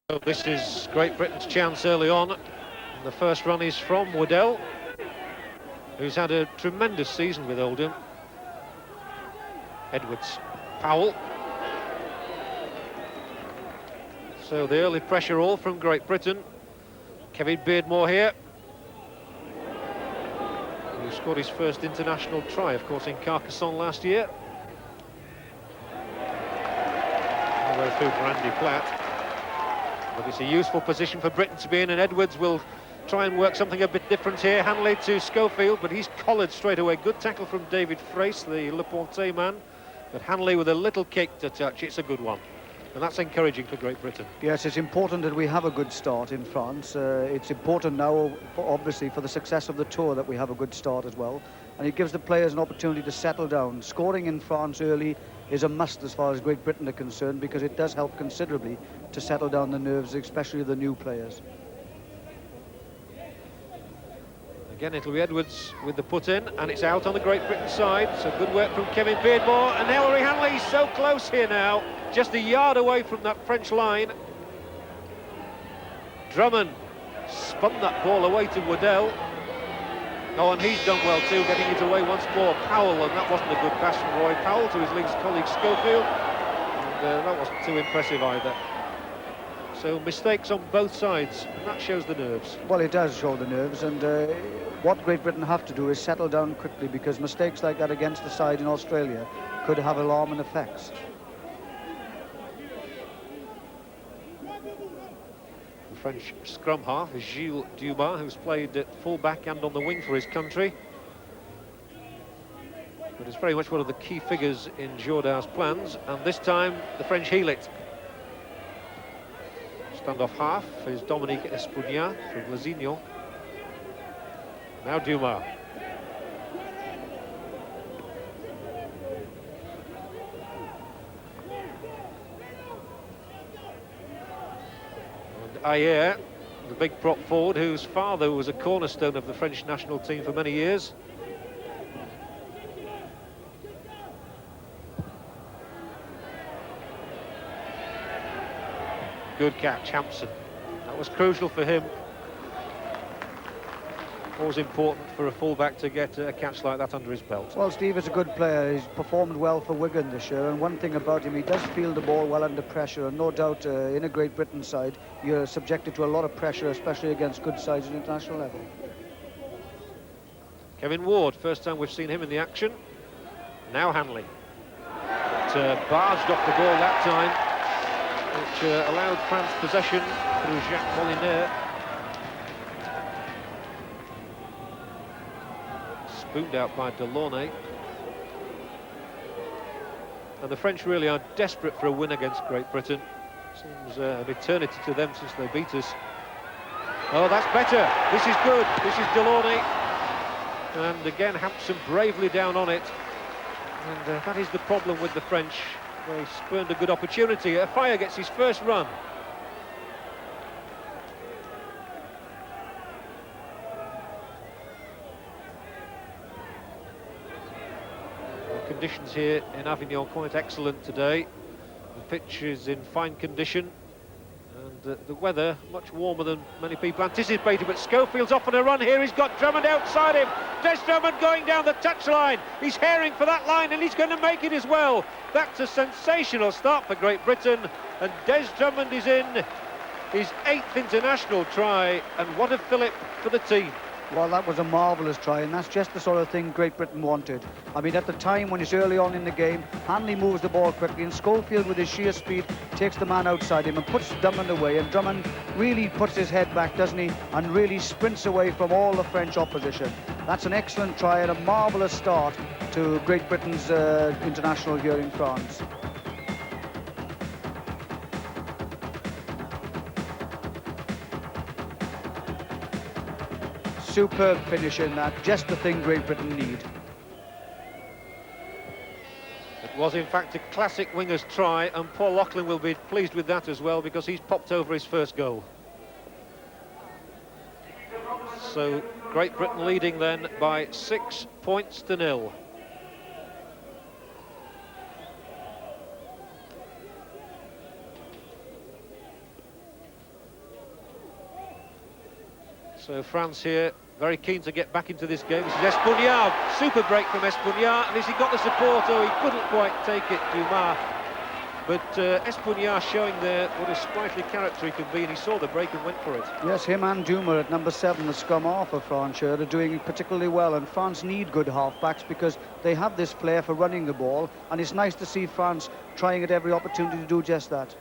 So this is Great Britain's chance early on. And the first run is from Waddell, who's had a tremendous season with Oldham. Edwards, Powell. So the early pressure all from Great Britain. Kevin Beardmore here, who scored his first international try, of course, in Carcassonne last year. All the way through for Andy Platt. But it's a useful position for Britain to be in, and Edwards will try and work something a bit different here. Hanley to Schofield, but he's collared straight away. Good tackle from David Frace, the Le Pontet man. But Hanley with a little kick to touch. It's a good one. And that's encouraging for Great Britain. Yes, it's important that we have a good start in France. It's important now, obviously, for the success of the tour that we have a good start as well. And it gives the players an opportunity to settle down. Scoring in France early is a must as far as Great Britain are concerned, because it does help considerably to settle down the nerves, especially the new players. Again, it'll be Edwards with the put in, and it's out on the Great Britain side. So good work from Kevin Beardmore, and Ellery Hanley so close here now, just a yard away from that French line. Drummond spun that ball away to Waddell. Oh, and he's done well too, getting it away once more. Powell, and that wasn't a good pass from Roy Powell to his league's colleague Schofield. And that wasn't too impressive either. So mistakes on both sides, and that shows the nerves. Well, it does show the nerves, and what Great Britain have to do is settle down quickly, because mistakes like that against the side in Australia could have alarming effects. The French scrum half is Gilles Dumas, who's played at full-back and on the wing for his country. But it's very much one of the key figures in Jourdain's plans, and this time the French heel it. Stand-off half is Dominique Espugnat from Lesignan. Now Dumas. And Ayer, the big prop forward, whose father was a cornerstone of the French national team for many years. Good catch, Hampson. That was crucial for him. Always important for a fullback to get a catch like that under his belt. Well, Steve is a good player. He's performed well for Wigan this year, and one thing about him, he does field the ball well under pressure, and no doubt in a Great Britain side you're subjected to a lot of pressure, especially against good sides at international level. Kevin Ward, first time we've seen him in the action. Now Hanley. But, barged off the ball that time, which allowed France possession through Jacques Molinaire. Spooned out by Delaunay. And the French really are desperate for a win against Great Britain. Seems an eternity to them since they beat us. Oh, that's better. This is good. This is Delaunay. And again, Hampson bravely down on it. And that is the problem with the French. They spurned a good opportunity. Afire gets his first run. The conditions here in Avignon quite excellent today. The pitch is in fine condition, and the weather much warmer than many people anticipated. But Schofield's off on a run here. He's got Drummond outside him. Des Drummond going down the touchline. He's herring for that line, and he's going to make it as well. That's a sensational start for Great Britain, and Des Drummond is in his 8th international try, and what a fillip for the team. Well, that was a marvellous try, and that's just the sort of thing Great Britain wanted. I mean, at the time when it's early on in the game, Hanley moves the ball quickly, and Schofield with his sheer speed takes the man outside him and puts Drummond away, and Drummond really puts his head back, doesn't he, and really sprints away from all the French opposition. That's an excellent try and a marvellous start to Great Britain's international here in France. Superb finish in that, just the thing Great Britain need. It was in fact a classic winger's try, and Paul Loughlin will be pleased with that as well, because he's popped over his first goal. So Great Britain leading then by 6 points to 0. So France here, very keen to get back into this game. This is Espugnard, super break from Espugnard, and has he got the support? Oh, he couldn't quite take it, Dumas. But Espugnard showing there what a sprightly character he can be, and he saw the break and went for it. Yes, him and Dumas at number 7, the scrum half for France here, are doing particularly well, and France need good half-backs because they have this flair for running the ball, and it's nice to see France trying at every opportunity to do just that.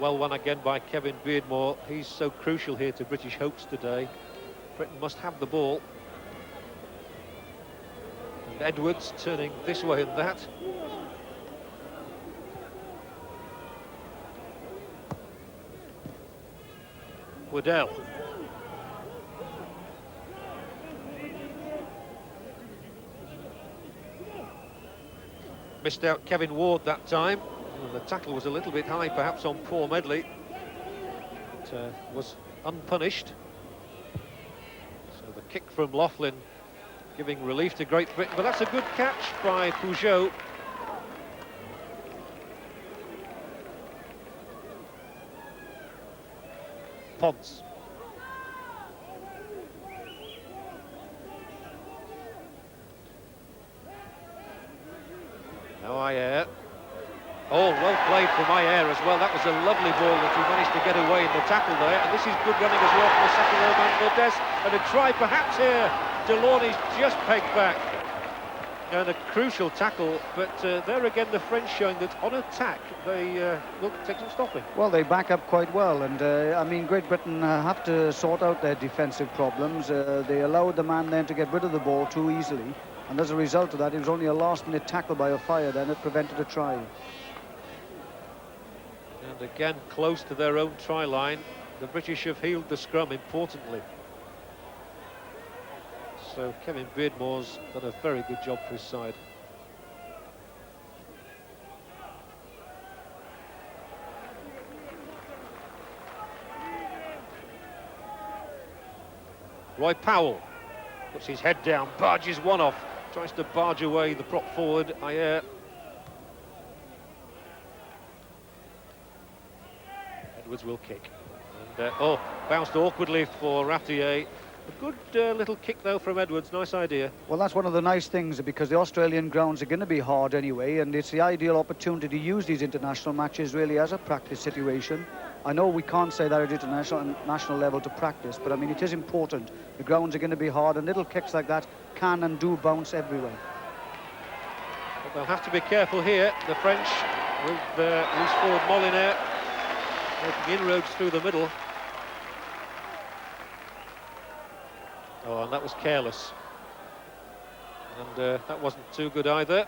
Well won again by Kevin Beardmore. He's so crucial here to British hopes today. Britain must have the ball. And Edwards turning this way and that. Waddell. Missed out Kevin Ward that time. The tackle was a little bit high, perhaps, on Paul Medley. It was unpunished. So the kick from Laughlin giving relief to Great Britain, but that's a good catch by Peugeot. Ponce. Now Ayer. Oh, well played from Ayer as well. That was a lovely ball that he managed to get away in the tackle there. And this is good running as well from the second row man, Modeste. And a try perhaps here. Delaunay's just pegged back. And a crucial tackle, but there again the French showing that on attack they will take some stopping. Well, they back up quite well, and I mean, Great Britain have to sort out their defensive problems. They allowed the man then to get rid of the ball too easily, and as a result of that, it was only a last-minute tackle by Offiah then that prevented a try. And again, close to their own try line. The British have healed the scrum, importantly. So Kevin Beardmore's done a very good job for his side. Roy Powell puts his head down, barges one off, tries to barge away the prop forward, Ayer. Edwards will kick. And, bounced awkwardly for Ratier. A good little kick, though, from Edwards. Nice idea. Well, that's one of the nice things, because the Australian grounds are going to be hard anyway, and it's the ideal opportunity to use these international matches really as a practice situation. I know we can't say that at international and national level to practice, but I mean, it is important. The grounds are going to be hard, and little kicks like that can and do bounce everywhere. But they'll have to be careful here. The French, with loose forward Molinaire, making inroads through the middle. Oh, and that was careless. And that wasn't too good either.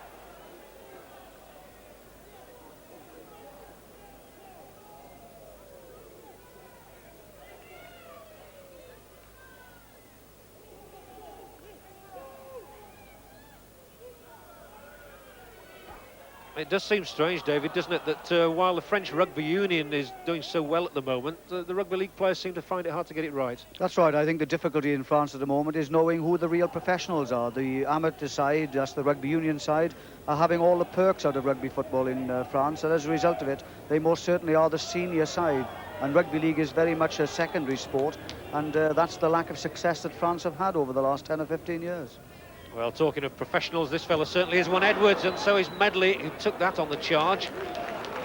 It does seem strange, David, doesn't it, that while the French Rugby Union is doing so well at the moment, the Rugby League players seem to find it hard to get it right. That's right. I think the difficulty in France at the moment is knowing who the real professionals are. The amateur side, that's the Rugby Union side, are having all the perks out of rugby football in France, and as a result of it, they most certainly are the senior side. And Rugby League is very much a secondary sport, and that's the lack of success that France have had over the last 10 or 15 years. Well, talking of professionals, this fella certainly is one, Edwards, and so is Medley, who took that on the charge.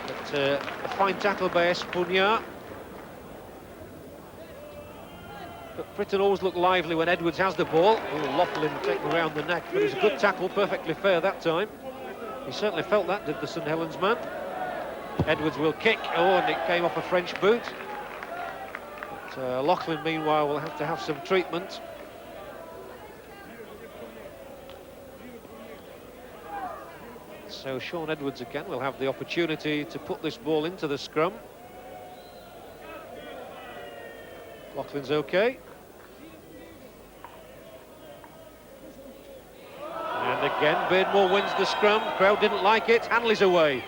But a fine tackle by Espugnard. But Britain always look lively when Edwards has the ball. Oh, Laughlin taken around the neck, but it was a good tackle, perfectly fair that time. He certainly felt that, did the St Helens man. Edwards will kick, and it came off a French boot. But Laughlin, meanwhile, will have to have some treatment. So Shaun Edwards again will have the opportunity to put this ball into the scrum. Laughlin's okay. And again, Beardmore wins the scrum. Crowd didn't like it. Hanley's away.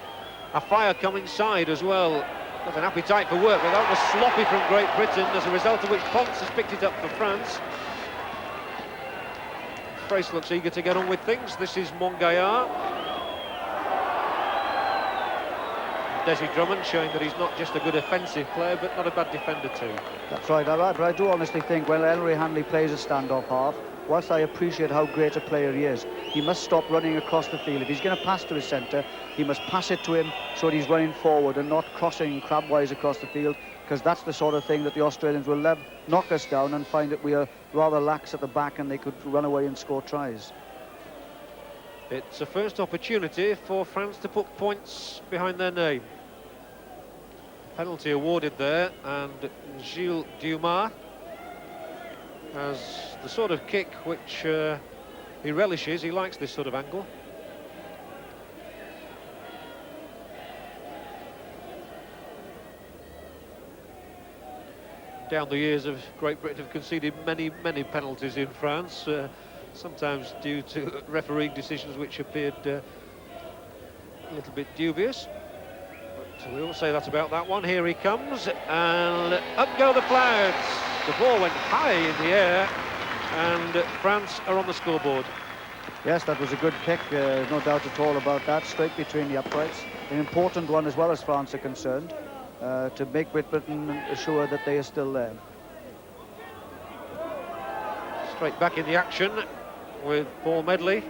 Offiah come inside as well. Got an appetite for work, but that was sloppy from Great Britain, as a result of which Ponce has picked it up for France. Frace looks eager to get on with things. This is Montgaillard. Desi Drummond, showing that he's not just a good offensive player, but not a bad defender too. That's right, but I do honestly think when Ellery Hanley plays a standoff half, whilst I appreciate how great a player he is, he must stop running across the field. If he's going to pass to his centre, he must pass it to him so that he's running forward and not crossing crabwise across the field, because that's the sort of thing that the Australians will knock us down and find that we are rather lax at the back and they could run away and score tries. It's a first opportunity for France to put points behind their name. Penalty awarded there, and Gilles Dumas has the sort of kick which he relishes. He likes this sort of angle. Down the years of Great Britain have conceded many penalties in France, sometimes due to refereeing decisions which appeared a little bit dubious. But we won't say that about that one. Here he comes, and up go the flags. The ball went high in the air, and France are on the scoreboard. Yes, that was a good kick, no doubt at all about that, straight between the uprights. An important one as well as France are concerned, to make Great Britain assure that they are still there. Straight back in the action with Paul Medley.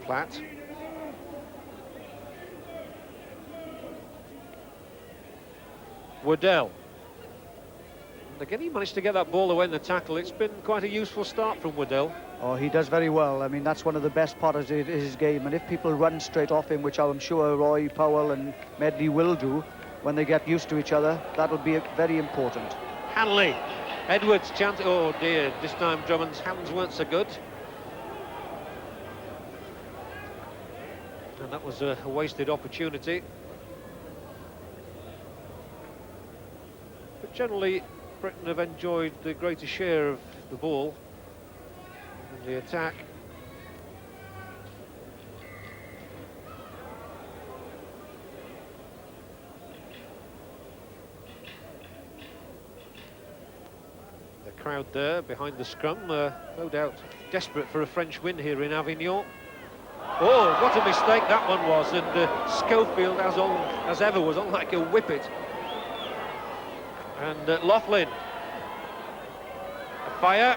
Platt. Waddell. And again, he managed to get that ball away in the tackle. It's been quite a useful start from Waddell. Oh, he does very well. I mean, that's one of the best parts of his game. And if people run straight off him, which I'm sure Roy, Powell and Medley will do, when they get used to each other, that'll be very important. Hanley. Edwards chance. Oh dear, this time Drummond's hands weren't so good. And that was a wasted opportunity. But generally, Britain have enjoyed the greater share of the ball in the attack. The crowd there behind the scrum, no doubt desperate for a French win here in Avignon. Oh, what a mistake that one was, and Schofield, as ever, was on like a whippet. And Laughlin, a fire,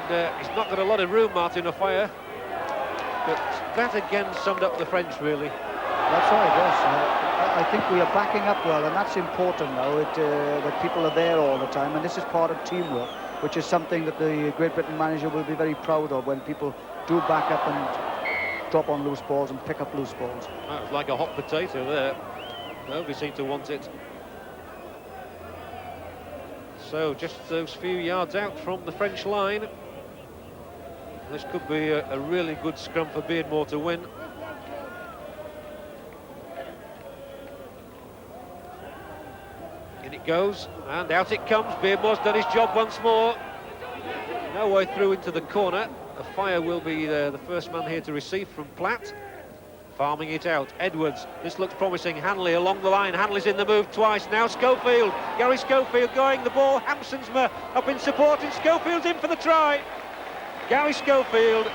and he's not got a lot of room, Martin, a fire. But that again summed up the French, really. That's right, yes. I think we are backing up well, and that's important now, that people are there all the time, and this is part of teamwork, which is something that the Great Britain manager will be very proud of when people do back up and drop on loose balls and pick up loose balls. That was like a hot potato there. Nobody seemed to want it. So just those few yards out from the French line. This could be a really good scrum for Beardmore to win. In it goes, and out it comes. Beardmore's done his job once more. No way through into the corner. A fire will be the first man here to receive from Platt. Farming it out. Edwards, this looks promising. Hanley along the line. Hanley's in the move twice. Now Schofield. Gary Schofield going the ball. Hampsonsma up in support, and Schofield's in for the try. Gary Schofield,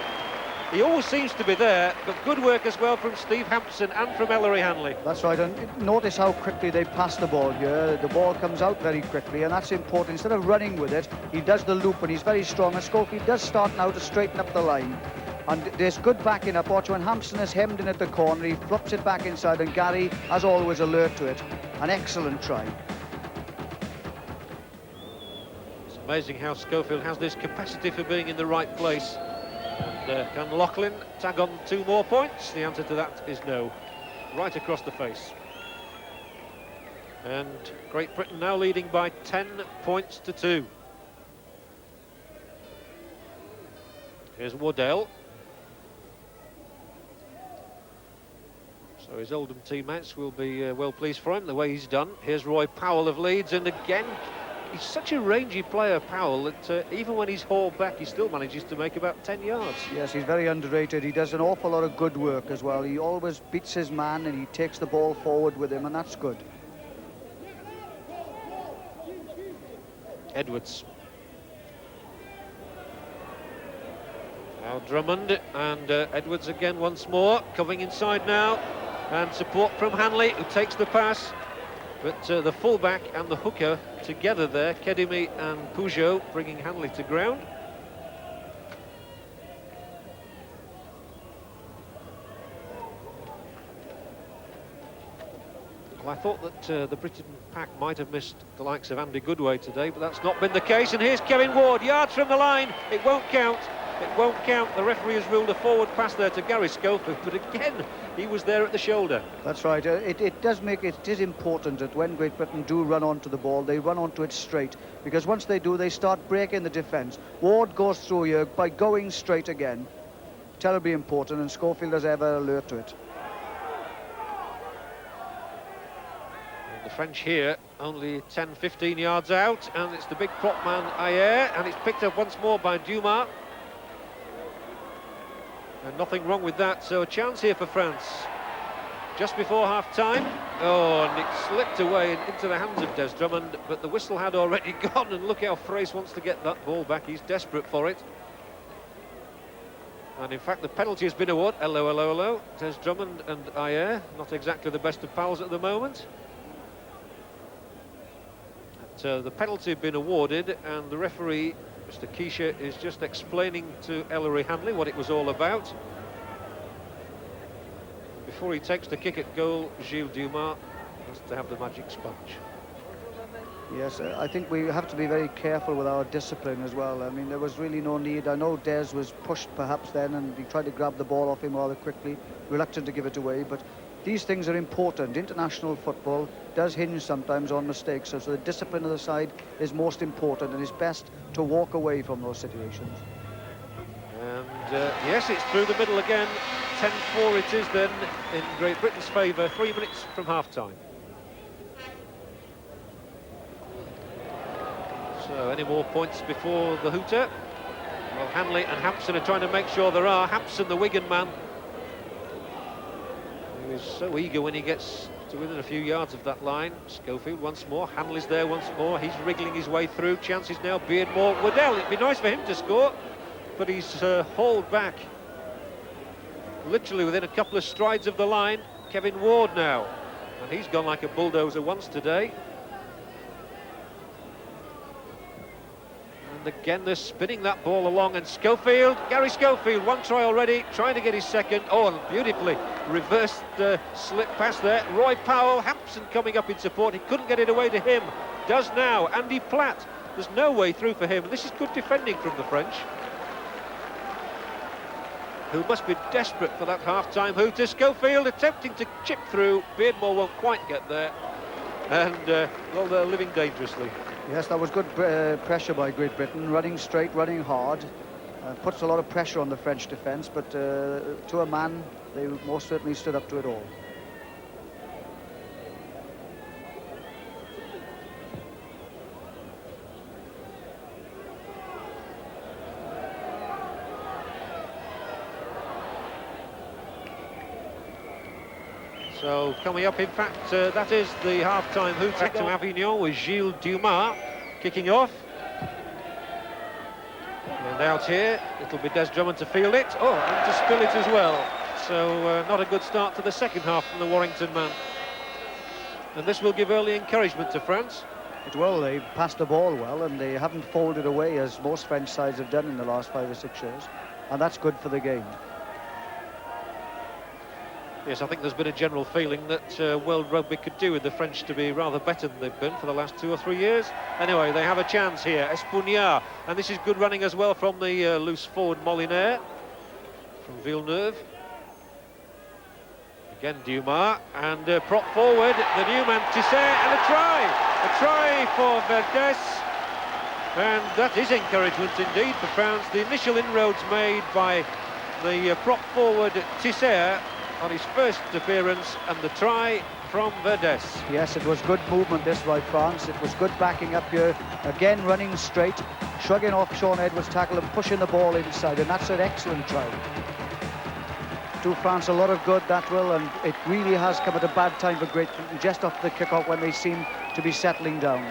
he always seems to be there, but good work as well from Steve Hampson and from Ellery Hanley. That's right, and notice how quickly they pass the ball here. The ball comes out very quickly, and that's important. Instead of running with it, he does the loop, and he's very strong. And Schofield does start now to straighten up the line. And there's good backing up. Watch when Hampson is hemmed in at the corner, he flops it back inside, and Gary, as always, alert to it. An excellent try. It's amazing how Schofield has this capacity for being in the right place. And can Laughlin tag on 2 more points? The answer to that is no. Right across the face. And Great Britain now leading by 10 points to 2. Here's Waddell. So his Oldham teammates will be well pleased for him, the way he's done. Here's Roy Powell of Leeds, and again, he's such a rangy player, Powell, that even when he's hauled back, he still manages to make about 10 yards. Yes, he's very underrated. He does an awful lot of good work as well. He always beats his man, and he takes the ball forward with him, and that's good. Edwards. Now Drummond and Edwards again once more, coming inside now, and support from Hanley, who takes the pass. But the fullback and the hooker together there, Kedimi and Peugeot, bringing Hanley to ground. Well, I thought that the Britain pack might have missed the likes of Andy Goodway today, but that's not been the case. And here's Kevin Ward, yards from the line. It won't count. It won't count. The referee has ruled a forward pass there to Gary Schofield, but again, he was there at the shoulder. That's right. It is important that when Great Britain do run onto the ball, they run onto it straight, because once they do, they start breaking the defence. Ward goes through here by going straight again. Terribly important, and Schofield is ever alert to it. The French here only 10-15 yards out, and it's the big prop man Ayer, and it's picked up once more by Dumas. And nothing wrong with that, so a chance here for France. Just before half-time. Oh, and it slipped away into the hands of Des Drummond, but the whistle had already gone, and look how Frace wants to get that ball back. He's desperate for it. And in fact, the penalty has been awarded. Hello, hello, hello. Des Drummond and Ayer, not exactly the best of pals at the moment. The penalty had been awarded, and the referee, Mr. Keisha, is just explaining to Ellery Hanley what it was all about. Before he takes the kick at goal, Gilles Dumas has to have the magic sponge. Yes, I think we have to be very careful with our discipline as well. I mean, there was really no need. I know Des was pushed perhaps then, and he tried to grab the ball off him rather quickly, reluctant to give it away, but these things are important. International football does hinge sometimes on mistakes, so the discipline of the side is most important, and it's best to walk away from those situations. And yes, it's through the middle again. 10-4 it is then in Great Britain's favour, 3 minutes from half-time. So any more points before the hooter? Well, Hanley and Hampson are trying to make sure there are. Hampson, the Wigan man, he is so eager when he gets to within a few yards of that line. Schofield once more, Hanley's there once more, he's wriggling his way through. Chances now, Beardmore, Waddell, it'd be nice for him to score, but he's hauled back literally within a couple of strides of the line. Kevin Ward now, and he's gone like a bulldozer once today. And again they're spinning that ball along, and Schofield, Gary Schofield, one try already, trying to get his second. Oh, and beautifully reversed slip pass there. Roy Powell, Hampson coming up in support, he couldn't get it away to him, does now. Andy Platt, there's no way through for him. This is good defending from the French, who must be desperate for that half-time hooter. Schofield attempting to chip through, Beardmore won't quite get there, and well, they're living dangerously. Yes, that was good pressure by Great Britain, running straight, running hard. Puts a lot of pressure on the French defence, but to a man, they most certainly stood up to it all. So coming up, in fact, that is the half-time hooter to Avignon with Gilles Dumas kicking off. And out here, it'll be Des Drummond to field it. Oh, and to spill it as well. So not a good start to the second half from the Warrington man. And this will give early encouragement to France. It will. They passed the ball well, and they haven't folded away as most French sides have done in the last 5 or 6 years. And that's good for the game. Yes, I think there's been a general feeling that World Rugby could do with the French to be rather better than they've been for the last 2 or 3 years. Anyway, they have a chance here. Espugnard, and this is good running as well from the loose forward Molinaire from Villeneuve. Again, Dumas, and prop forward, the new man, Tisser, and a try! A try for Verdes, and that is encouragement indeed for France. The initial inroads made by the prop forward, Tisser, on his first appearance, and the try from Verdes. Yes, it was good movement this by France. It was good backing up here. Again, running straight, shrugging off Sean Edwards' tackle and pushing the ball inside, and that's an excellent try. Do France a lot of good, that will, and it really has come at a bad time for Great Britain, just after the kick-off when they seem to be settling down.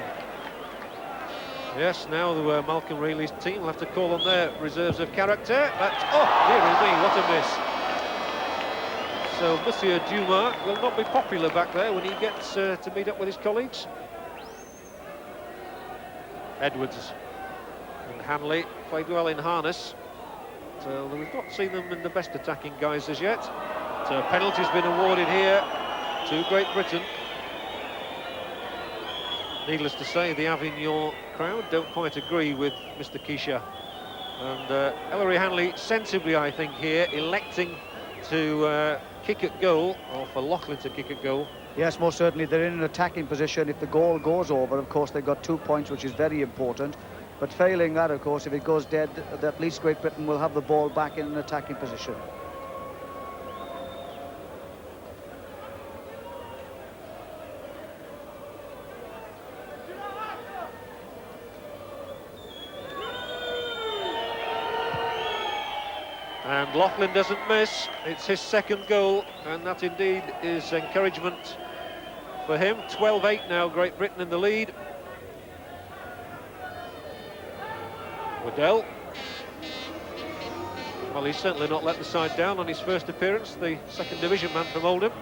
Yes, now Malcolm Reilly's team will have to call on their reserves of character. But, oh, dear me, what a miss. So Monsieur Dumas will not be popular back there when he gets to meet up with his colleagues. Edwards and Hanley played well in harness. So we've not seen them in the best attacking guys as yet. So a penalty's been awarded here to Great Britain. Needless to say, the Avignon crowd don't quite agree with Mr. Keisha. And Ellery Hanley sensibly, I think, here, electing to kick at goal, or for Loughlin to kick at goal. Yes, most certainly. They're in an attacking position. If the goal goes over, of course, they've got 2 points, which is very important. But failing that, of course, if it goes dead, at least Great Britain will have the ball back in an attacking position. And Loughlin doesn't miss. It's his second goal, and that indeed is encouragement for him. 12-8 now, Great Britain in the lead. Waddell. Well, he's certainly not let the side down on his first appearance, the second division man from Oldham.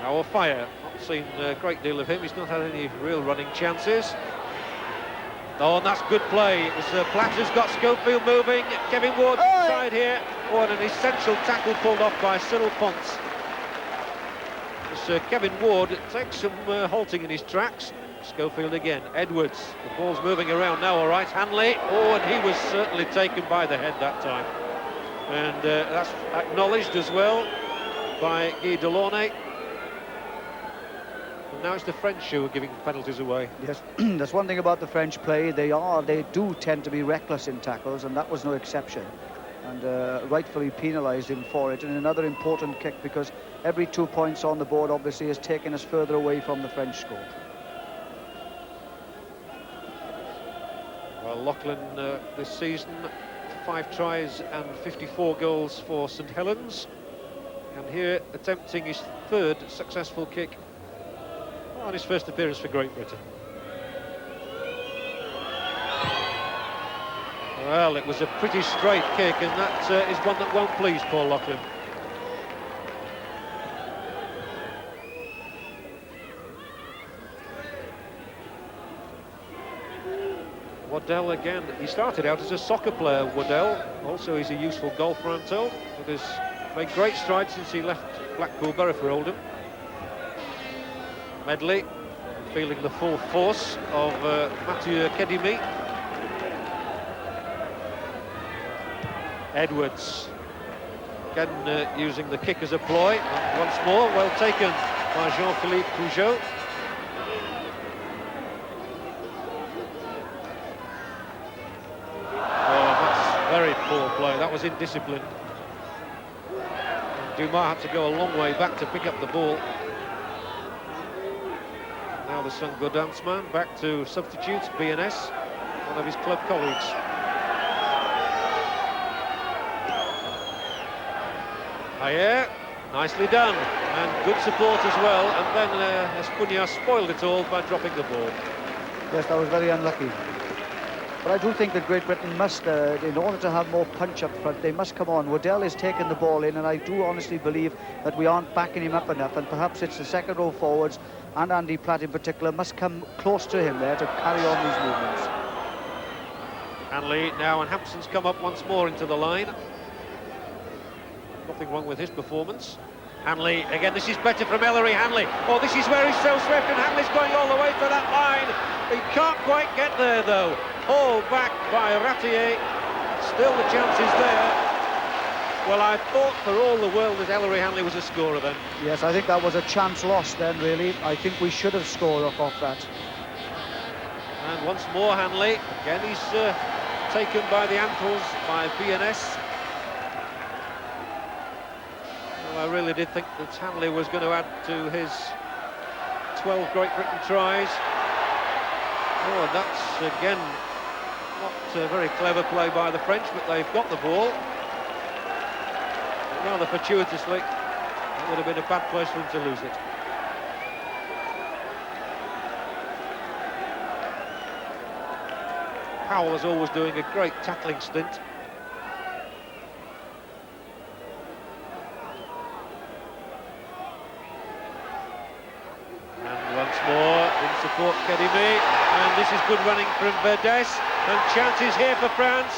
Our fire, not seen a great deal of him. He's not had any real running chances. Oh, and that's good play. It was Platter's got Schofield moving. Kevin Ward inside here. Oh, and an essential tackle pulled off by Cyril Ponce. Kevin Ward takes some halting in his tracks. Schofield again. Edwards. The ball's moving around now, all right. Hanley. Oh, and he was certainly taken by the head that time. And that's acknowledged as well by Guy Delaunay. Now it's the French who are giving penalties away. Yes, that's one thing about the French play. They do tend to be reckless in tackles, and that was no exception. And rightfully penalised him for it. And another important kick, because every 2 points on the board obviously has taken us further away from the French score. Well, Loughlin this season, 5 tries and 54 goals for St Helens. And here attempting his third successful kick on his first appearance for Great Britain. Well, it was a pretty straight kick, and that is one that won't please Paul Loughlin. Waddell again. He started out as a soccer player, Waddell. Also, he's a useful golfer, I'm told, but has made great strides since he left Blackpool Borough for Oldham. Medley feeling the full force of Mathieu Kedimi. Edwards again using the kick as a ploy, and once more well taken by Jean-Philippe Pougeot. Oh, that's very poor play. That was indisciplined. And Dumas had to go a long way back to pick up the ball. Now the Saint-Gaudens man back to substitute BNS, one of his club colleagues. Ayer, nicely done, and good support as well, and then Espuña spoiled it all by dropping the ball. Yes, that was very unlucky. But I do think that Great Britain must, in order to have more punch up front, they must come on. Waddell is taking the ball in, and I do honestly believe that we aren't backing him up enough, and perhaps it's the second row forwards, and Andy Platt in particular, must come close to him there to carry on these movements. Hanley now, and Hampson's come up once more into the line. Nothing wrong with his performance. Hanley, again, this is better from Ellery Hanley. Oh, this is where he's so swift, and Hanley's going all the way to that line. He can't quite get there, though. Hauled back by Ratier. Still the chance is there. Well, I thought for all the world that Ellery Hanley was a scorer then. Yes, I think that was a chance lost then, really. I think we should have scored off that. And once more Hanley. Again, he's taken by the ankles by BNS. Well, I really did think that Hanley was going to add to his 12 Great Britain tries. Oh, and that's, again, not a very clever play by the French, but they've got the ball. Rather fortuitously, it would have been a bad place for him to lose it. Powell is always doing a great tackling stint. And once more in support, Kedimi, and this is good running from Verdes, and chances here for France.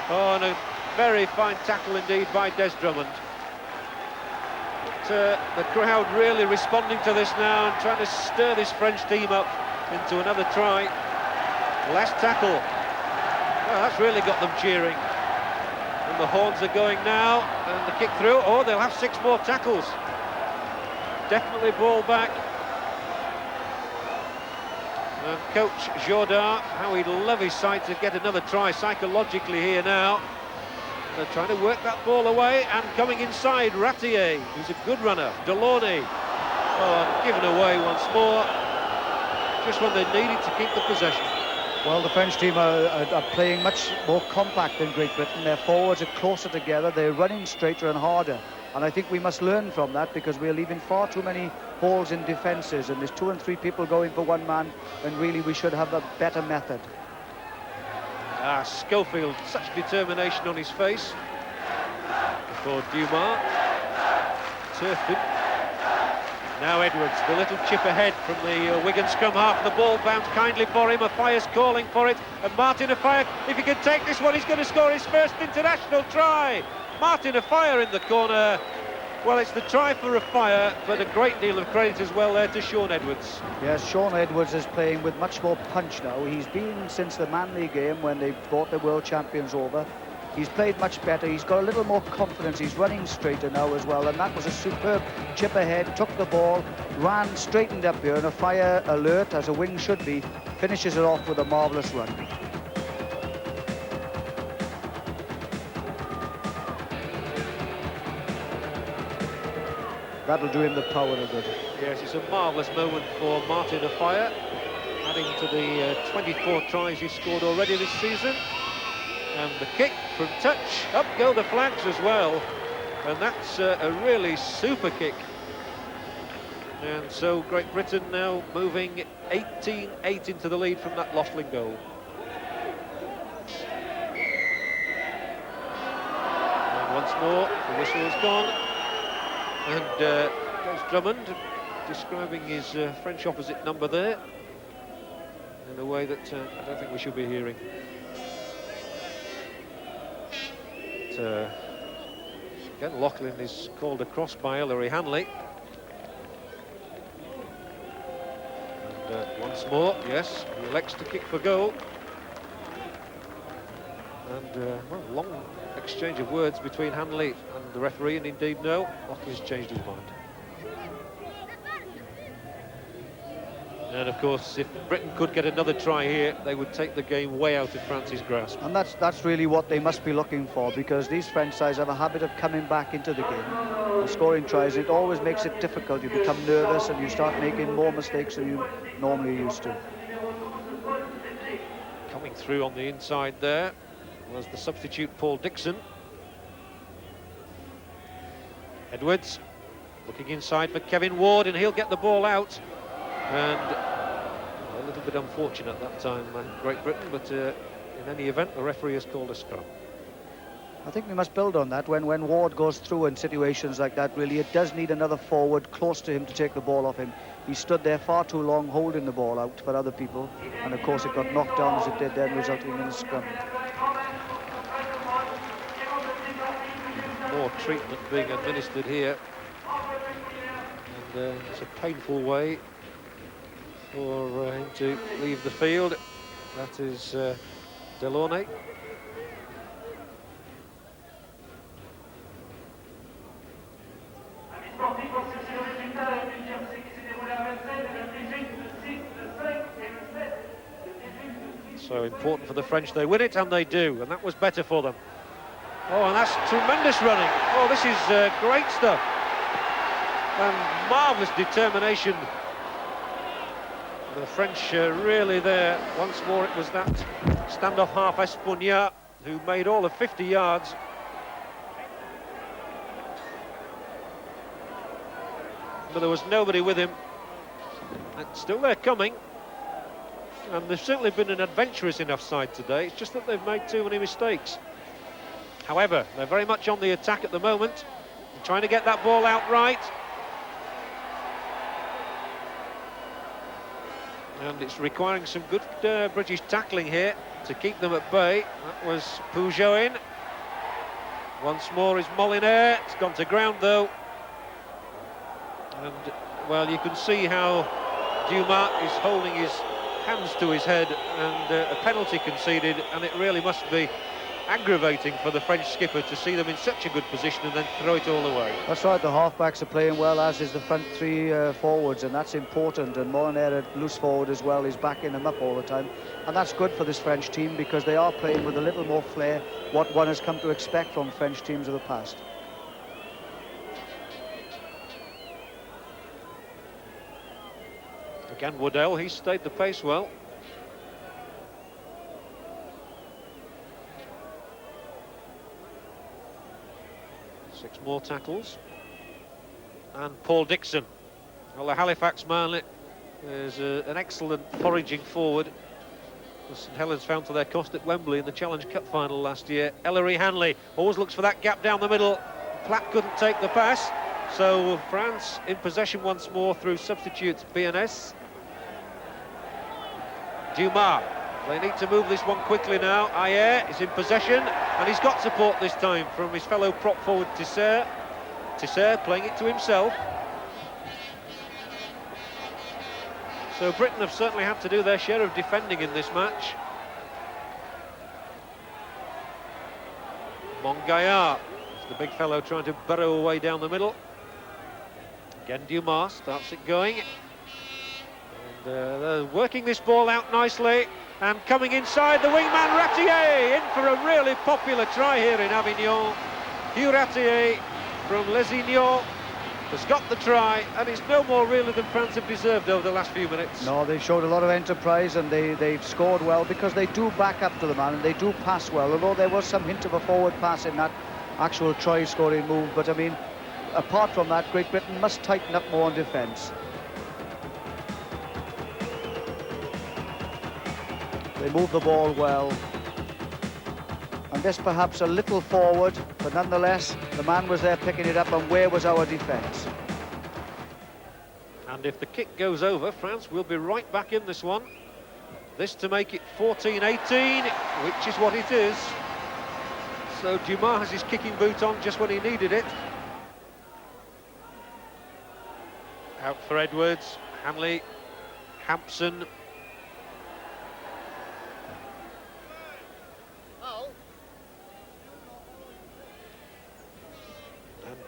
Oh, and a very fine tackle indeed by Des Drummond. But, the crowd really responding to this now and trying to stir this French team up into another try. Last tackle. Well, that's really got them cheering. And the horns are going now, and the kick through. Oh, they'll have 6 more tackles. Definitely ball back. And coach Jordan, how he'd love his side to get another try psychologically here now. They're trying to work that ball away, and coming inside, Ratier, who's a good runner. Delaunay, oh, given away once more, just when they needed to keep the possession. Well, the French team are playing much more compact than Great Britain. Their forwards are closer together, they're running straighter and harder. And I think we must learn from that, because we're leaving far too many holes in defences, and there's 2 and 3 people going for one man, and really we should have a better method. Schofield, such determination on his face. Before Dumas. Turfed him. Now Edwards, the little chip ahead from the Wigan scrum half. The ball bounced kindly for him. Afaya's calling for it. And Martin Afaya, if he can take this one, he's going to score his first international try. Martin Afaya in the corner. Well, it's the try for Afaya, but a great deal of credit as well there to Shaun Edwards. Yes, Shaun Edwards is playing with much more punch now. He's been since the Manly game when they brought the world champions over. He's played much better. He's got a little more confidence. He's running straighter now as well, and that was a superb chip ahead. Took the ball, ran, straightened up here, and Afaya, alert as a wing should be, finishes it off with a marvellous run. That'll do him the power of good. Yes, it's a marvellous moment for Martin Afaya, adding to the 24 tries he's scored already this season. And the kick from touch, up go the flags as well. And that's a really super kick. And so Great Britain now moving 18-8 into the lead from that Laughlin goal. And once more, the whistle is gone. And Des Drummond describing his French opposite number there in a way that I don't think we should be hearing. Again, Laughlin is called across by Ellery Hanley. And once more, yes, he elects to kick for goal. And well, long exchange of words between Hanley and the referee, and indeed no, Laughlin's changed his mind. And of course, if Britain could get another try here, they would take the game way out of France's grasp. And that's really what they must be looking for, because these French sides have a habit of coming back into the game and scoring tries. It always makes it difficult. You become nervous and you start making more mistakes than you normally used to. Coming through on the inside there was the substitute Paul Dixon. Edwards looking inside for Kevin Ward, and he'll get the ball out. And a little bit unfortunate that time, Great Britain, but in any event, the referee has called a scrum. I think we must build on that. When Ward goes through in situations like that, really, it does need another forward close to him to take the ball off him. He stood there far too long holding the ball out for other people, and of course it got knocked down as it did then, resulting in a scrum. More treatment being administered here, and it's a painful way for him to leave the field. That is Delaunay. So important for the French. They win it, and they do, and that was better for them. Oh, and that's tremendous running. Oh, this is great stuff. And marvellous determination. The French really there. Once more, it was that standoff half Espugnat who made all of 50 yards. But there was nobody with him. And still they're coming. and they've certainly been an adventurous enough side today. It's just that they've made too many mistakes. However, they're very much on the attack at the moment, trying to get that ball out right. And it's requiring some good British tackling here to keep them at bay. That was Peugeot in. Once more is Molineux. It's gone to ground though. And, well, you can see how Dumas is holding his hands to his head, and a penalty conceded, and it really must be aggravating for the French skipper to see them in such a good position and then throw it all away. That's right, the halfbacks are playing well, as is the front three forwards, and that's important. And Molineux, loose forward as well, is backing them up all the time, and that's good for this French team because they are playing with a little more flair, what one has come to expect from French teams of the past. Again, Waddell, he stayed the pace well. Six more tackles. And Paul Dixon. Well, the Halifax man is an excellent foraging forward. The St Helens found to their cost at Wembley in the Challenge Cup final last year. Ellery Hanley always looks for that gap down the middle. Platt couldn't take the pass. So France in possession once more through substitutes BNS. Dumas, they need to move this one quickly now. Ayer is in possession, and he's got support this time from his fellow prop forward Tisser. Tisser playing it to himself. So Britain have certainly had to do their share of defending in this match. Mongaillard, the big fellow trying to burrow away down the middle. Again, Dumas starts it going. They're working this ball out nicely, and coming inside, the wingman Ratier in for a really popular try here in Avignon. Hugh Ratier from Lesignan has got the try, and it's no more really than France have deserved over the last few minutes. No, they showed a lot of enterprise, and they've scored well because they do back up to the man and they do pass well, although there was some hint of a forward pass in that actual try-scoring move. But I mean, apart from that, Great Britain must tighten up more on defence. They move the ball well, and this perhaps a little forward, but nonetheless the man was there picking it up, and where was our defence? And if the kick goes over, France will be right back in this one. This to make it 14-18, which is what it is. So Dumas has his kicking boot on just when he needed it. Out for Edwards, Hanley, Hampson.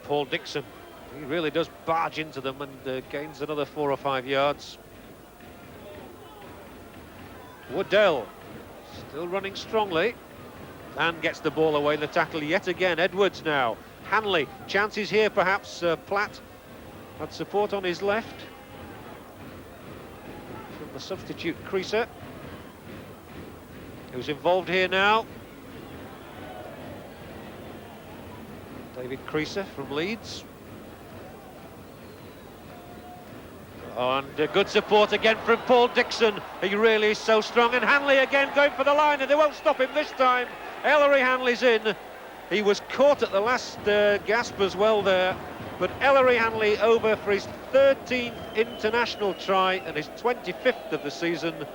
Paul Dixon, he really does barge into them and gains another 4 or 5 yards. Waddell still running strongly and gets the ball away in the tackle yet again. Edwards now. Hanley, chances here perhaps. Platt had support on his left from the substitute Creaser, who's involved here now. David Creaser from Leeds. And good support again from Paul Dixon. He really is so strong. And Hanley again going for the line, and they won't stop him this time. Ellery Hanley's in. He was caught at the last gasp as well there. But Ellery Hanley over for his 13th international try and his 25th of the season.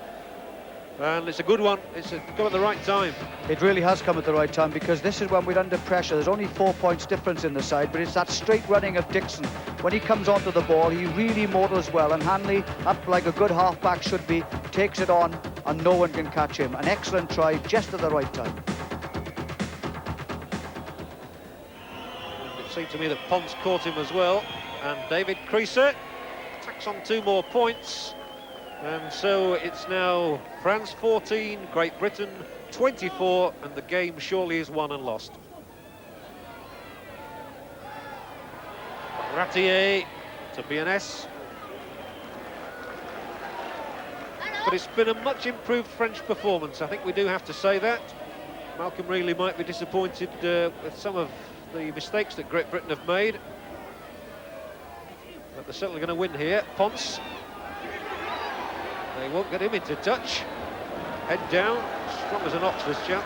And it's a good one. It's come at the right time. It really has come at the right time, because this is when we're under pressure. There's only 4 points difference in the side, but it's that straight running of Dixon. When he comes onto the ball, he really motours well, and Hanley, up like a good half-back should be, takes it on, and no one can catch him. An excellent try, just at the right time. And it seemed to me that Pons caught him as well. And David Creaser tacks on 2 more points. And so it's now France 14, Great Britain 24, and the game surely is won and lost. Ratier to BNS. But it's been a much improved French performance, I think we do have to say that. Malcolm Reilly might be disappointed with some of the mistakes that Great Britain have made, but they're certainly going to win here. Ponce. They won't get him into touch. head down, strong as an ox, this chap.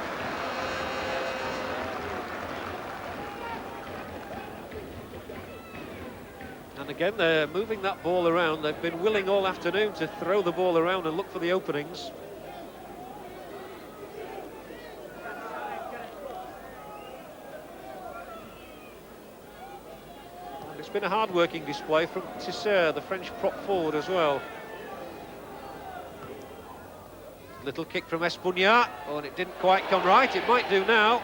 And again, they're moving that ball around. They've been willing all afternoon to throw the ball around and look for the openings. And it's been a hard-working display from Tisser, the French prop forward as well. Little kick from Espugnat. Oh, and it didn't quite come right. It might do now.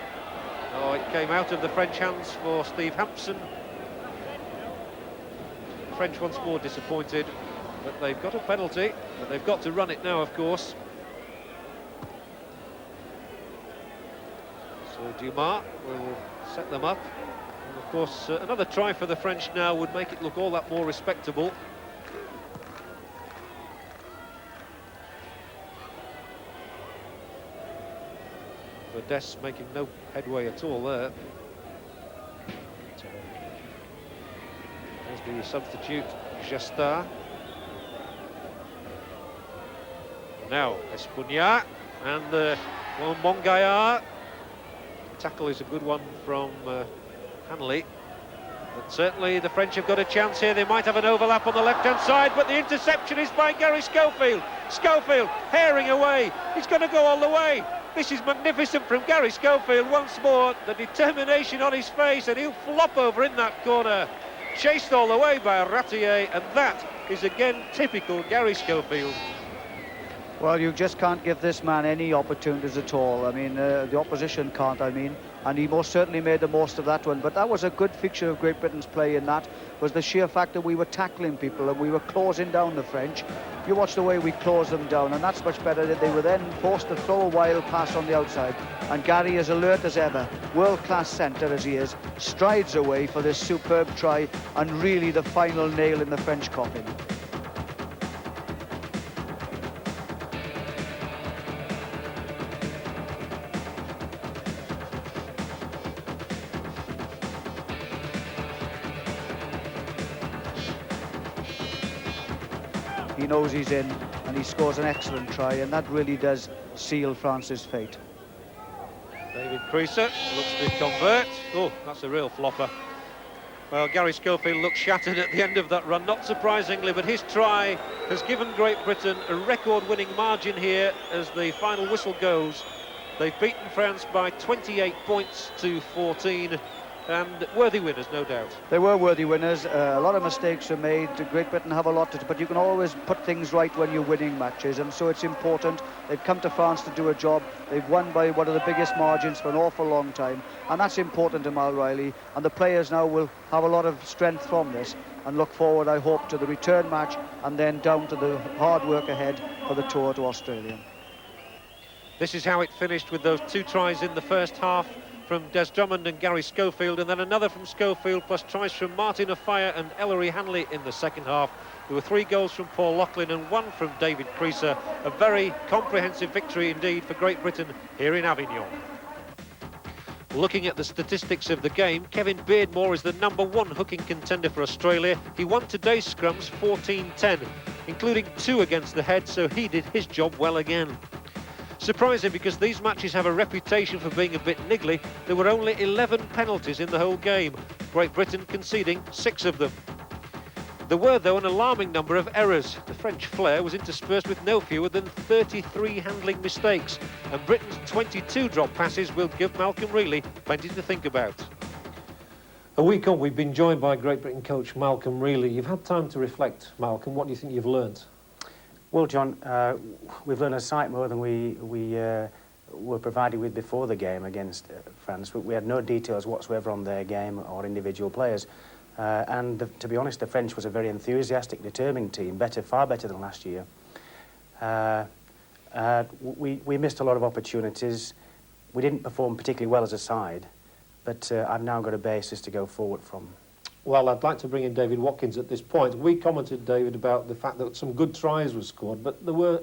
Oh, it came out of the French hands for Steve Hampson. French once more disappointed, but they've got a penalty, but they've got to run it now, of course. So Dumas will set them up. And of course, another try for the French now would make it look all that more respectable. Verdes making no headway at all there. There's the substitute, Gestar. Now, Espugnat and Mongaillard. Tackle is a good one from Hanley. But certainly the French have got a chance here. They might have an overlap on the left-hand side, but the interception is by Gary Schofield. Schofield herring away. He's going to go all the way. This is magnificent from Gary Schofield once more. The determination on his face, and he'll flop over in that corner. Chased all the way by Ratier, and that is again typical Gary Schofield. Well, you just can't give this man any opportunities at all. I mean, the opposition can't, and he most certainly made the most of that one. But that was a good feature of Great Britain's play, in that was the sheer fact that we were tackling people and we were closing down the French. You watch the way we closed them down, and that's much better. They were then forced to throw a wild pass on the outside, and Gary, as alert as ever, world-class centre as he is, strides away for this superb try and really the final nail in the French coffin. He knows he's in, and he scores an excellent try, and that really does seal France's fate. David Creaser looks to convert. Oh, that's a real flopper. Well, Gary Schofield looked shattered at the end of that run, not surprisingly, but his try has given Great Britain a record-winning margin here as the final whistle goes. They've beaten France by 28 points to 14. And worthy winners, no doubt. They were worthy winners. A lot of mistakes were made. Great Britain have a lot to do, but you can always put things right when you're winning matches, and so it's important. They've come to France to do a job. They've won by one of the biggest margins for an awful long time, and that's important to Mal Riley. And the players now will have a lot of strength from this and look forward, I hope, to the return match and then down to the hard work ahead for the tour to Australia. This is how it finished, with those two tries in the first half from Des Drummond and Gary Schofield, and then another from Schofield, plus tries from Martin Offiah and Ellery Hanley in the second half. There were 3 goals from Paul Loughlin and 1 from David Creaser. A very comprehensive victory indeed for Great Britain here in Avignon. Looking at the statistics of the game, Kevin Beardmore is the #1 hooking contender for Australia. He won today's scrums 14-10, including 2 against the head, so he did his job well again. Surprising, because these matches have a reputation for being a bit niggly. There were only 11 penalties in the whole game, Great Britain conceding 6 of them. There were, though, an alarming number of errors. The French flair was interspersed with no fewer than 33 handling mistakes, and Britain's 22 drop passes will give Malcolm Reilly plenty to think about. A week on, we've been joined by Great Britain coach Malcolm Reilly. You've had time to reflect, Malcolm. What do you think you've learnt? Well, John, we've learned a sight more than we were provided with before the game against France. We had no details whatsoever on their game or individual players. To be honest, the French was a very enthusiastic, determined team, far better than last year. We missed a lot of opportunities. We didn't perform particularly well as a side, but I've now got a basis to go forward from. Well, I'd like to bring in David Watkins at this point. We commented, David, about the fact that some good tries were scored, but there were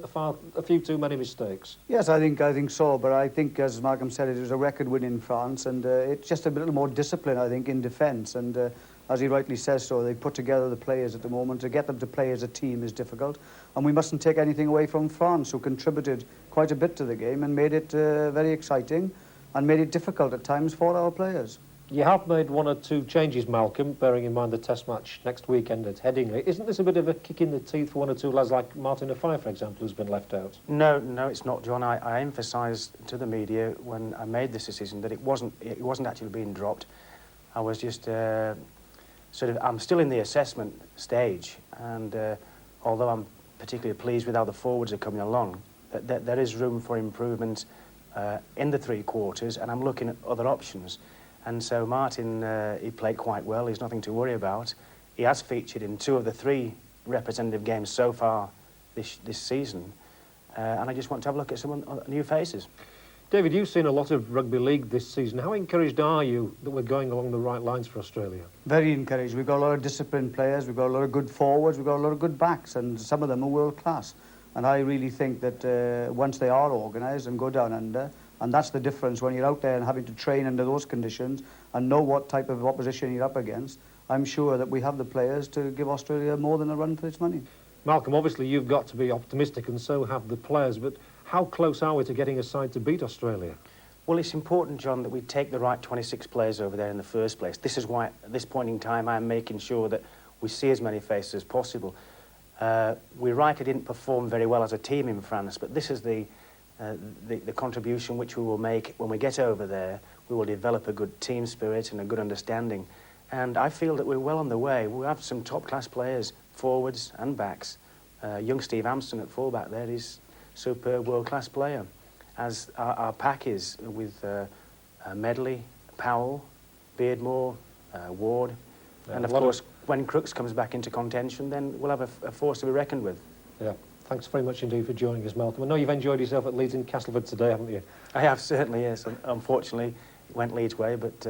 a few too many mistakes. Yes, I think so, but I think, as Malcolm said, it was a record win in France, and it's just a little more discipline, I think, in defence, and as he rightly says so. They put together the players at the moment. To get them to play as a team is difficult. And we mustn't take anything away from France, who contributed quite a bit to the game and made it very exciting and made it difficult at times for our players. You have made 1 or 2 changes, Malcolm, bearing in mind the test match next weekend at Headingley. Isn't this a bit of a kick in the teeth for 1 or 2 lads like Martin Offiah, for example, who's been left out? No, it's not, John. I emphasised to the media when I made this decision that it wasn't actually being dropped. I was just I'm still in the assessment stage, and although I'm particularly pleased with how the forwards are coming along, there is room for improvement in the 3 quarters, and I'm looking at other options. And so Martin, he played quite well. He's nothing to worry about. He has featured in 2 of the 3 representative games so far this season. And I just want to have a look at some new faces. David, you've seen a lot of rugby league this season. How encouraged are you that we're going along the right lines for Australia? Very encouraged. We've got a lot of disciplined players. We've got a lot of good forwards. We've got a lot of good backs, and some of them are world class. And I really think that once they are organised and go down under, and that's the difference when you're out there and having to train under those conditions and know what type of opposition you're up against, I'm sure that we have the players to give Australia more than a run for its money. Malcolm, obviously you've got to be optimistic, and so have the players, but how close are we to getting a side to beat Australia? Well, it's important, John, that we take the right 26 players over there in the first place. This is why, at this point in time, I'm making sure that we see as many faces as possible. We're right, I didn't perform very well as a team in France, but this is the contribution which we will make when we get over there. We will develop a good team spirit and a good understanding. And I feel that we're well on the way. We have some top-class players, forwards and backs. Young Steve Amston at fullback there is a superb world-class player, as our pack is with Medley, Powell, Beardmore, Ward, and of course, when Crooks comes back into contention, then we'll have a force to be reckoned with. Yeah. Thanks very much indeed for joining us, Malcolm. I know you've enjoyed yourself at Leeds and Castleford today, haven't you? I have, certainly, yes. Unfortunately, it went Leeds' way, but...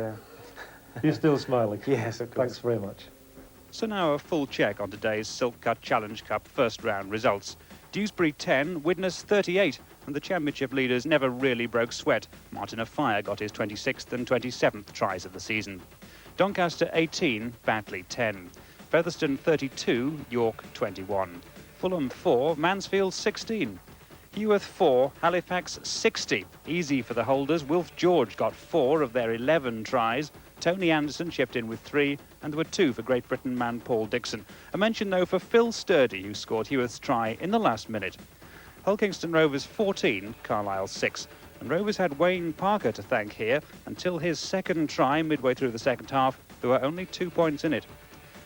You're still smiling? Yes, of course. Thanks very much. So now a full check on today's Silk Cut Challenge Cup first round results. Dewsbury 10, Widnes 38, and the championship leaders never really broke sweat. Martin Offiah got his 26th and 27th tries of the season. Doncaster 18, Batley 10. Featherstone 32, York 21. Fulham 4, Mansfield 16. Heworth 4, Halifax 60. Easy for the holders. Wilf George got 4 of their 11 tries. Tony Anderson chipped in with 3, and there were 2 for Great Britain man Paul Dixon. A mention, though, for Phil Sturdy, who scored Heworth's try in the last minute. Hull Kingston Rovers 14, Carlisle 6. And Rovers had Wayne Parker to thank here. Until his second try midway through the second half, there were only 2 points in it.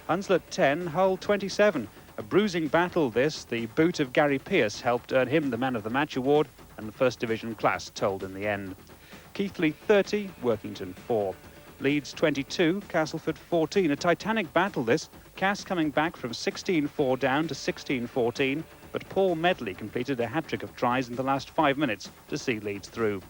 Hunslet 10, Hull 27. A bruising battle this. The boot of Gary Pearce helped earn him the Man of the Match award, and the First Division class told in the end. Keighley 30, Workington 4. Leeds 22, Castleford 14. A titanic battle this. Cass coming back from 16-4 down to 16-14, but Paul Medley completed a hat-trick of tries in the last 5 minutes to see Leeds through.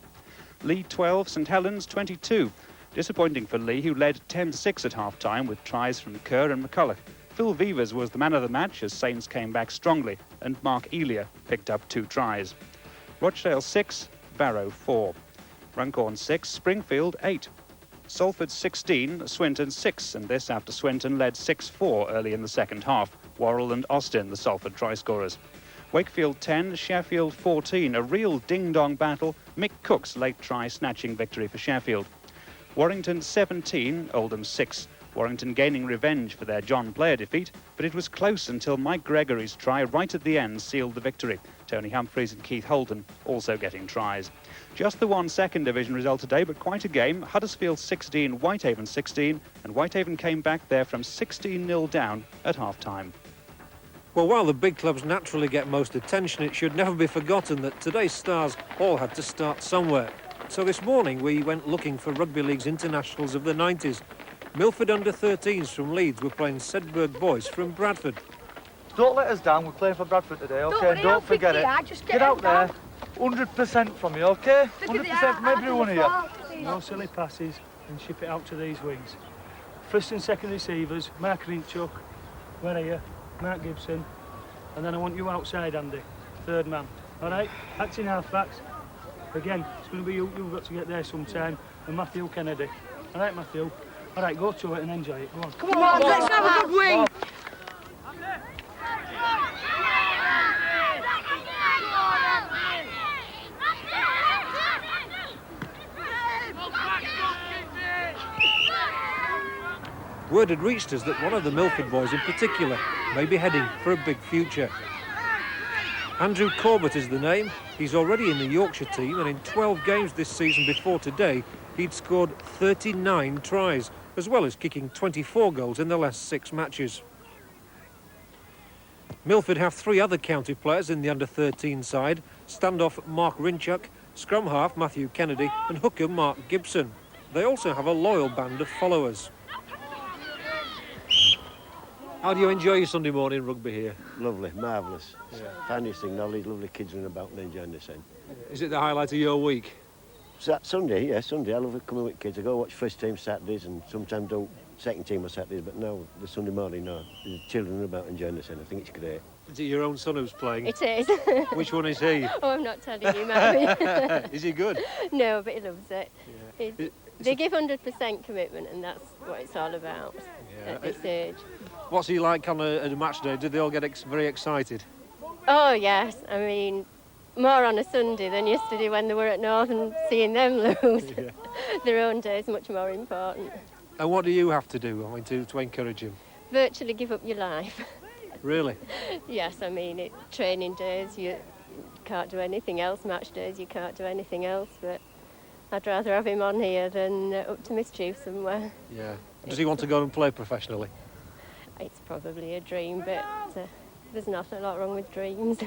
Lee 12, St Helens 22. Disappointing for Lee, who led 10-6 at half-time with tries from Kerr and McCulloch. Phil Vivers was the man of the match as Saints came back strongly, and Mark Elia picked up 2 tries. Rochdale 6, Barrow 4. Runcorn 6, Springfield 8. Salford 16, Swinton 6, and this after Swinton led 6-4 early in the second half. Worrell and Austin, the Salford try-scorers. Wakefield 10, Sheffield 14, a real ding-dong battle. Mick Cook's late try snatching victory for Sheffield. Warrington 17, Oldham 6. Warrington gaining revenge for their John Player defeat, but it was close until Mike Gregory's try right at the end sealed the victory. Tony Humphreys and Keith Holden also getting tries. Just the 1 second division result today, but quite a game. Huddersfield 16, Whitehaven 16, and Whitehaven came back there from 16-0 down at half-time. Well, while the big clubs naturally get most attention, it should never be forgotten that today's stars all had to start somewhere. So this morning we went looking for Rugby League's internationals of the 90s. Milford under-13s from Leeds were playing Sedberg Boys from Bradford. Don't let us down, we're playing for Bradford today, okay? Don't forget it. Get out there, 100% from you, okay? 100% from everyone here. No silly passes and ship it out to these wings. First and second receivers, Mark Rinchuk, where are you? Mark Gibson. And then I want you outside, Andy, third man. All right, acting half-backs. Again, it's going to be you, you've got to get there sometime, and Matthew Kennedy. All right, Matthew? All right, go to it and enjoy it. Go on. Come on, let's have a good wing. Word had reached us that one of the Milford boys in particular may be heading for a big future. Andrew Corbett is the name. He's already in the Yorkshire team, and in 12 games this season before today, he'd scored 39 tries, as well as kicking 24 goals in the last 6 matches. Milford have 3 other county players in the under-13 side: standoff Mark Rinchuk, scrum half Matthew Kennedy and hooker Mark Gibson. They also have a loyal band of followers. How do you enjoy your Sunday morning rugby here? Lovely, marvellous. Finest thing, all these lovely kids running about and enjoying the scene. Is it the highlight of your week? Sunday, yeah, Sunday. I love coming with kids. I go watch first team Saturdays and sometimes don't second team on Saturdays, but now the Sunday morning, no, the children running about enjoying the scene. I think it's great. Is it your own son who's playing? It is. Which one is he? Oh, I'm not telling you, Mary. Is he good? No, but he loves it. Yeah. They give 100% commitment, and that's what it's all about at this age. What's he like on a match day? Do they all get very excited? Oh, yes. I mean, more on a Sunday than yesterday when they were at North and seeing them lose. Yeah. Their own day is much more important. And what do you have to do, to encourage him? Virtually give up your life. Really? Yes, I mean, training days, you can't do anything else. Match days, you can't do anything else. But I'd rather have him on here than up to mischief somewhere. Yeah. Does he want to go and play professionally? It's probably a dream, but there's not a lot wrong with dreams.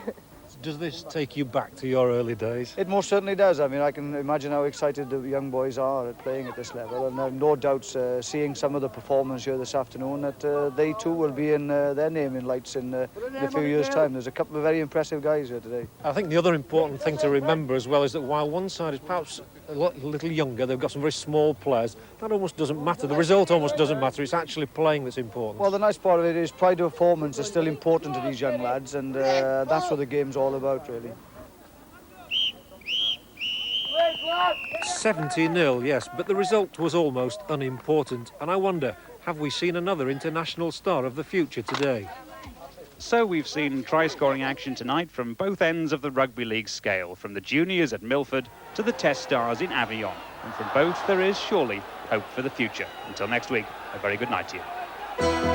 Does this take you back to your early days? It most certainly does. I mean, I can imagine how excited the young boys are at playing at this level, and I've no doubts seeing some of the performance here this afternoon that they too will be in their name in lights in a few years' time. There's a couple of very impressive guys here today. I think the other important thing to remember as well is that while one side is perhaps a little younger, they've got some very small players, that almost doesn't matter. The result almost doesn't matter. It's actually playing that's important. Well, the nice part of it is pride of performance is still important to these young lads, and that's what the game's all about, really. 70-0, yes, but the result was almost unimportant, and I wonder, have we seen another international star of the future today? So we've seen try-scoring action tonight from both ends of the rugby league scale, from the juniors at Milford to the test stars in Avignon. And from both there is surely hope for the future. Until next week, a very good night to you.